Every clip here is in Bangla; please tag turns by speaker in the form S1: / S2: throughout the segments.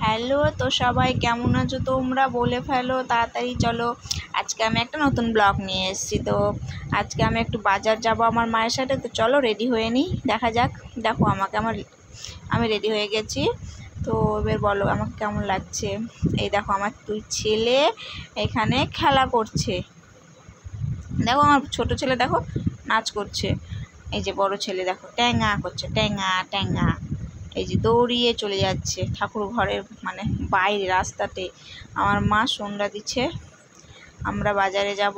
S1: হ্যালো, তো সবাই কেমন আছো তোমরা? বলে ফেলো তাড়াতাড়ি। চলো, আজকে আমি একটা নতুন ব্লগ নিয়ে এসেছি। তো আজকে আমি একটু বাজার যাব আমার মায়ের সাথে। তো চলো রেডি হয়ে নিই, দেখা যাক। দেখো আমি রেডি হয়ে গেছি। তো এবার বলো আমাকে কেমন লাগছে। এই দেখো আমার দুই ছেলে এখানে খেলা করছে। দেখো আমার ছোট ছেলে দেখো নাচ করছে। এই যে বড় ছেলে দেখো ট্যাঙা করছে, ট্যাঙা ট্যাঙা। এই যে দৌড়িয়ে চলে যাচ্ছে ঠাকুর ঘরের মানে বাইরে রাস্তাতে। আমার মা সন্ধ্যা দিচ্ছে, আমরা বাজারে যাব।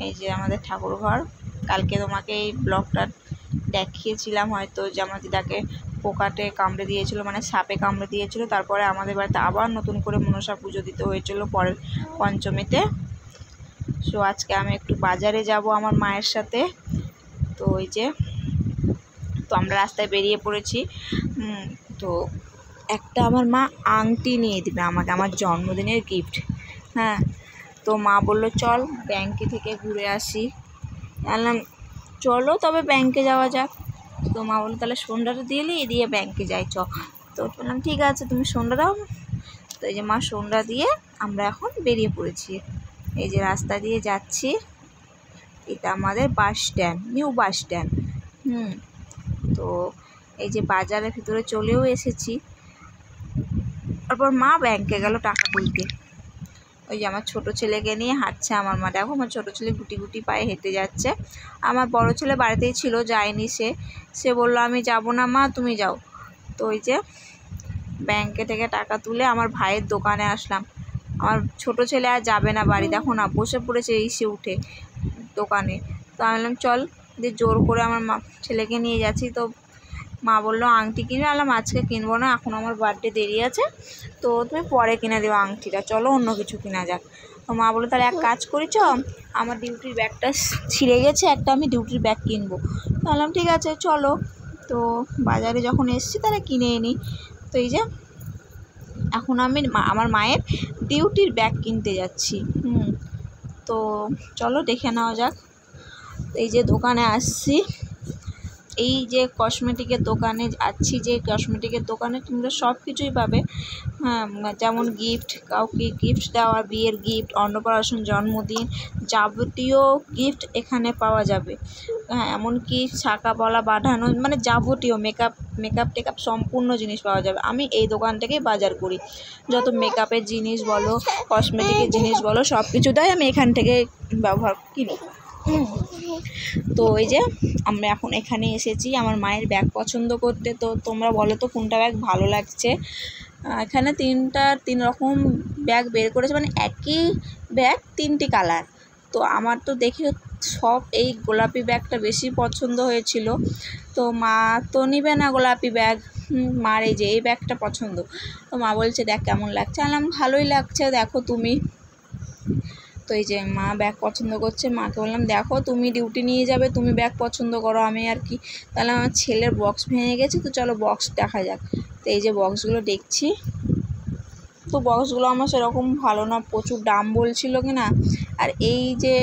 S1: এই যে আমাদের ঠাকুর ঘর। কালকে তোমাকে এই ব্লগটা দেখিয়েছিলাম হয়তো, যে আমার দিদাকে পোকাতে কামড়ে দিয়েছিল, মানে সাপে কামড়ে দিয়েছিল। তারপরে আমাদের বাড়িতে আবার নতুন করে মনসা পুজো দিতে হয়েছিল পরের পঞ্চমীতে। সো আজকে আমি একটু বাজারে যাব আমার মায়ের সাথে। তো ওই যে তো আমরা রাস্তায় বেরিয়ে পড়েছি। তো একটা আমার মা আংটি নিয়ে দেবে আমাকে, আমার জন্মদিনের গিফট। হ্যাঁ, তো মা বললো চল ব্যাংকে থেকে ঘুরে আসি। বললাম চলো তবে ব্যাংকে যাওয়া যাক। তো মা বললো তাহলে সন্ধ্যাটা দিয়ে ব্যাংকে যাই চ। তো বললাম ঠিক আছে, তুমি সন্ধ্যা দাও। তো এই যে মা সন্ধ্যা দিয়ে আমরা এখন বেরিয়ে পড়েছি। এই যে রাস্তা দিয়ে যাচ্ছি, এটা আমাদের bus stand, new bus stand. তো এই যে বাজারের ভিতরে চলেও এসেছি। তারপর মা ব্যাংকে গেল টাকা তুলতে। ওই যে আমার ছোট ছেলেকে নিয়ে হাঁটছে আমার মা। দেখো আমার ছোটো ছেলে গুটি গুটি পায়ে হেঁটে যাচ্ছে। আমার বড় ছেলে বাড়িতেই ছিল, যায়নি। সে বললো আমি যাব না মা, তুমি যাও। তো ওই যে ব্যাংকে থেকে টাকা তুলে আমার ভাইয়ের দোকানে আসলাম। আমার ছোট ছেলে আর যাবে না বাড়ি, দেখো না বসে পড়েছে এসে উঠে দোকানে। তো আমি বললাম চল, যে জোর করে আমার ছেলেকে নিয়ে যাচ্ছি। তো মা বললো আংটি কিনবে। আলাম আজকে কিনবো না, এখন আমার বার্থডে দেরি আছে, তো তুমি পরে কিনে দেবো আংটিটা, চলো অন্য কিছু কিনা যাক। তো মা বললো তাহলে এক কাজ করি চ, আমার ডিউটির ব্যাগটা ছিঁড়ে গেছে, একটা আমি ডিউটির ব্যাগ কিনবো। বললাম ঠিক আছে চলো। তো বাজারে যখন এসছি তাহলে কিনে নিই। তো এই যে এখন আমি আমার মায়ের ডিউটির ব্যাগ কিনতে যাচ্ছি। তো চলো দেখে নেওয়া যাক। এই যে দোকানে আসছি, এই যে কসমেটিকের দোকানে যাচ্ছি, যে কসমেটিকের দোকানে তোমরা সব কিছুই পাবে। হ্যাঁ, যেমন গিফট, কাউকে গিফট দেওয়া, বিয়ের গিফট, অন্নপ্রাশন, জন্মদিন, যাবতীয় গিফট এখানে পাওয়া যাবে। হ্যাঁ, এমনকি ছাকা পলা বাঁধানো, মানে যাবতীয় মেকআপ টেকআপ সম্পূর্ণ জিনিস পাওয়া যাবে। আমি এই দোকান থেকেই বাজার করি, যত মেকআপের জিনিস বলো, কসমেটিকের জিনিস বলো, সব কিছুটাই আমি এখান থেকে ব্যবহার কিনি। তো এই যে আমরা এখন এখানে এসেছি আমার মায়ের ব্যাগ পছন্দ করতে। তো তোমরা বলো তো কোনটা ব্যাগ ভালো লাগছে। এখানে তিন রকম ব্যাগ বের করেছে, মানে একই ব্যাগ তিনটি কালার। তো আমার তো দেখে সব এই গোলাপি ব্যাগটা বেশি পছন্দ হয়েছিল। তো মা তো নিবে না গোলাপি ব্যাগ, মার এই যে এই ব্যাগটা পছন্দ। তো মা বলছে দেখ কেমন লাগছে। আলাম ভালোই লাগছে, দেখো তুমি। তো এই যে মা ব্যাগ পছন্দ করছে, মাকে বললাম দেখো তুমি ডিউটি নিয়ে যাবে, তুমি ব্যাগ পছন্দ করো, আমি আর কি। তাহলে আমার ছেলের বক্স ভেঙে গেছে, তো চলো বক্স দেখা যাক। তো এই যে বক্সগুলো দেখছি, তো বক্সগুলো আমার সেরকম ভালো না, প্রচুর দাম বলছিল কি না। আর এই যে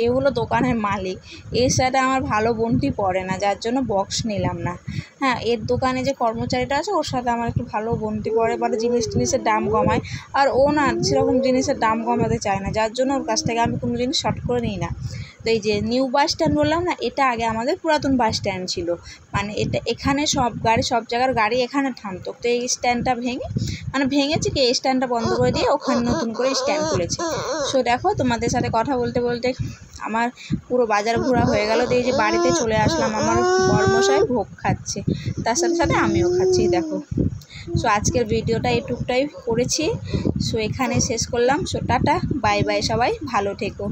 S1: এগুলো দোকানের মালিক, এর সাথে আমার ভালো বোনটি পড়ে না, যার জন্য বক্স নিলাম না। হ্যাঁ, এর দোকানে যে কর্মচারীটা আছে ওর সাথে আমার একটু ভালো বোনটি পড়ে, মানে জিনিসের দাম কমায়। আর ও না সেরকম জিনিসের দাম কমাতে চায় না, যার জন্য ওর কাছ থেকে আমি কোনো জিনিস শর্ট করে নিই না। তো এই যে নিউ বাস স্ট্যান্ড বললাম না, এটা আগে আমাদের পুরাতন বাস স্ট্যান্ড ছিল। মানে এখানে সব জায়গার গাড়ি এখানে থামতো। তো এই স্ট্যান্ডটা ভেঙেছে কি, এই স্ট্যান্ডটা বন্ধ করে দিয়ে ওখানে নতুন করে স্ট্যান্ড খুলেছে। সো দেখো তোমাদের সাথে কথা বলতে বলতে আমার পুরো বাজার ঘোরা হয়ে গেল। দিয়ে যে বাড়িতে চলে আসলাম, আমার বরমশাই ভোগ খাচ্ছে, তার সাথে সাথে আমিও খাচ্ছি দেখো। সো আজকের ভিডিওটা এটুকুটাই করেছি। সো এখানে শেষ করলাম। সো টাটা, বাই বাই, সবাই ভালো থেকো।